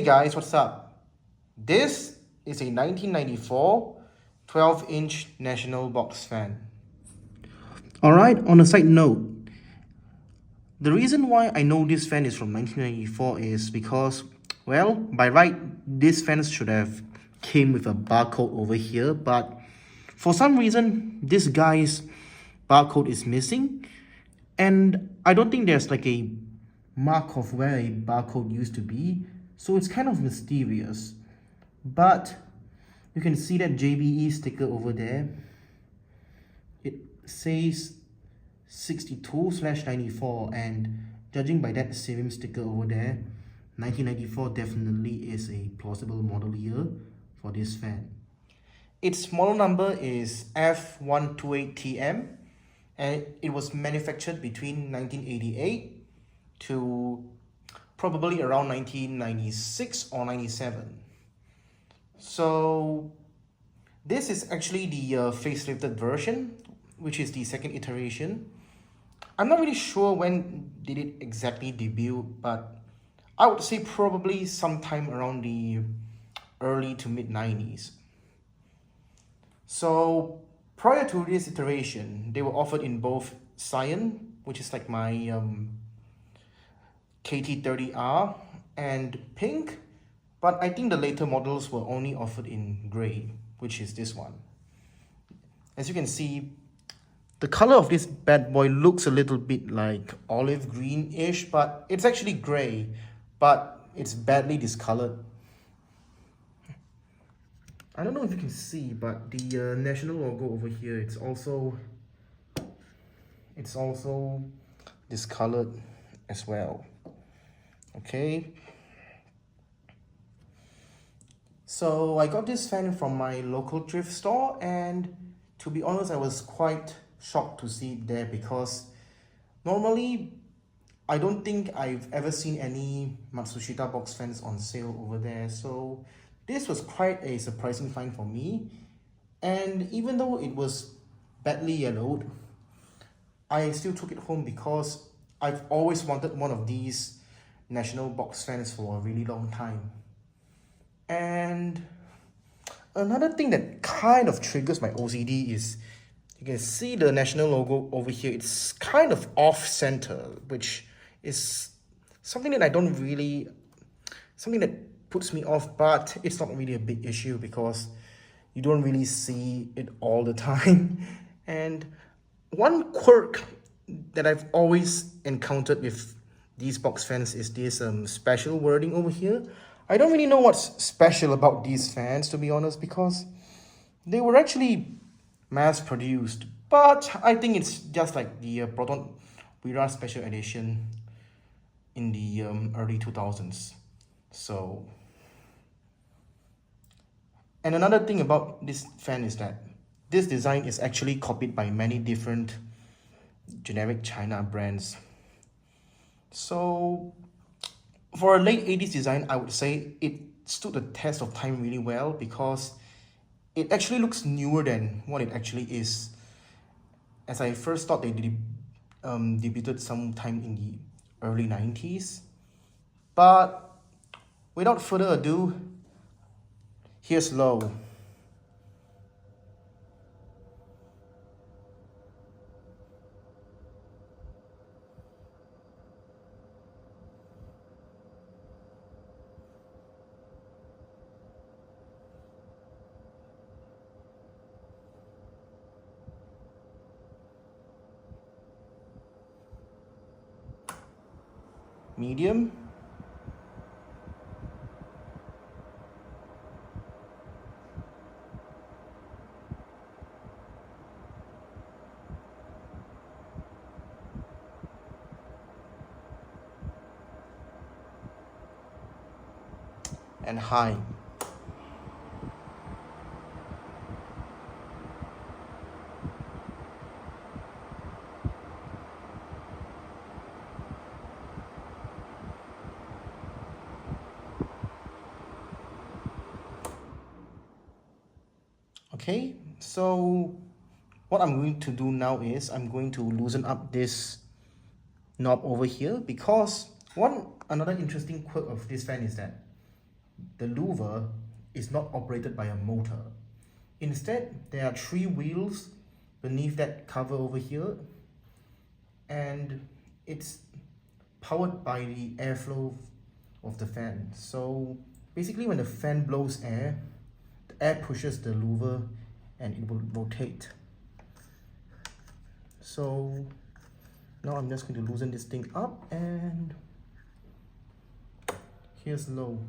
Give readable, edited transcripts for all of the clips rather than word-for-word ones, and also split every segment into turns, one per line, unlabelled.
guys, what's up? This is a 1994 12-inch National box fan. Alright, on a side note, the reason why I know this fan is from 1994 is because, well, by right, this fan should have came with a barcode over here, but for some reason, this guy's barcode is missing, and I don't think there's like a mark of where a barcode used to be, so it's kind of mysterious. But you can see that JBE sticker over there. It says 62/94, and judging by that same sticker over there, 1994 definitely is a plausible model year for this fan. Its model number is F-128RM, and it was manufactured between 1988 to probably around 1996 or 97. So this is actually the facelifted version, which is the second iteration. I'm not really sure when did it exactly debut, but I would say probably sometime around the early to mid 90s. So prior to this iteration, they were offered in both cyan, which is like my KT30R, and pink, but I think the later models were only offered in gray, which is this one. As you can see, the color of this bad boy looks a little bit like olive green-ish, but it's actually gray, but it's badly discolored. I don't know if you can see, but the National logo over here, it's also discolored as well. Okay. So I got this fan from my local thrift store, and to be honest, I was quite shocked to see it there because normally I don't think I've ever seen any Matsushita box fans on sale over there. So this was quite a surprising find for me, and even though it was badly yellowed, I still took it home because I've always wanted one of these National box fans for a really long time. And another thing that kind of triggers my OCD is you can see the National logo over here. It's kind of off-center, which is something that something that puts me off, but it's not really a big issue because you don't really see it all the time. And one quirk that I've always encountered with these box fans is this special wording over here. I don't really know what's special about these fans, to be honest, because they were actually mass-produced, but I think it's just like the Proton Wira Special Edition in the early 2000s. So, and another thing about this fan is that this design is actually copied by many different generic China brands. So for a late 80s design, I would say it stood the test of time really well because it actually looks newer than what it actually is. As I first thought they debuted sometime in the early 90s. But without further ado, here's low. Medium. And high. Okay, so what I'm going to do now is I'm going to loosen up this knob over here because another interesting quirk of this fan is that the louver is not operated by a motor. Instead, there are 3 wheels beneath that cover over here, and it's powered by the airflow of the fan. So basically, when the fan blows air, the air pushes the louver and it will rotate. So now I'm just going to loosen this thing up, and here's low.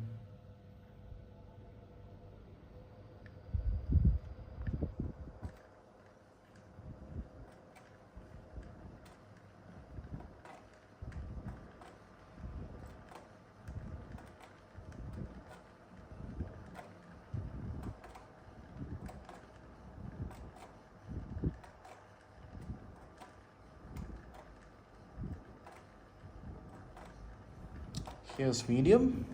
Here's medium.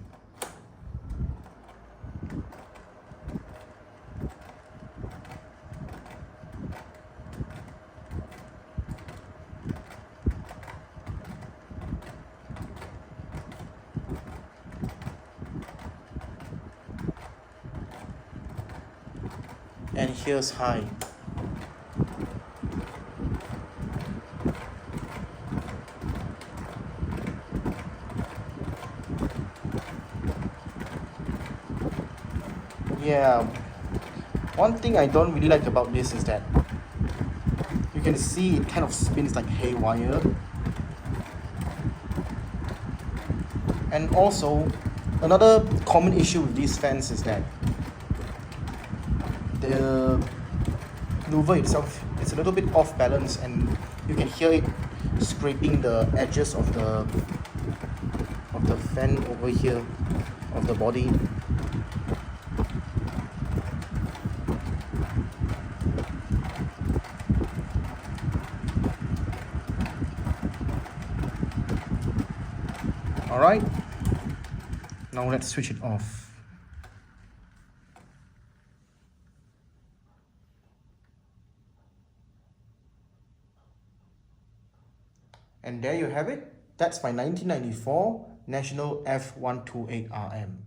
And here's high. Yeah, one thing I don't really like about this is that you can see it kind of spins like haywire. And also, another common issue with these fans is that the louver itself is a little bit off balance, and you can hear it scraping the edges of the fan over here, of the body. Alright, now let's switch it off. And there you have it. That's my 1994 National F-128RM.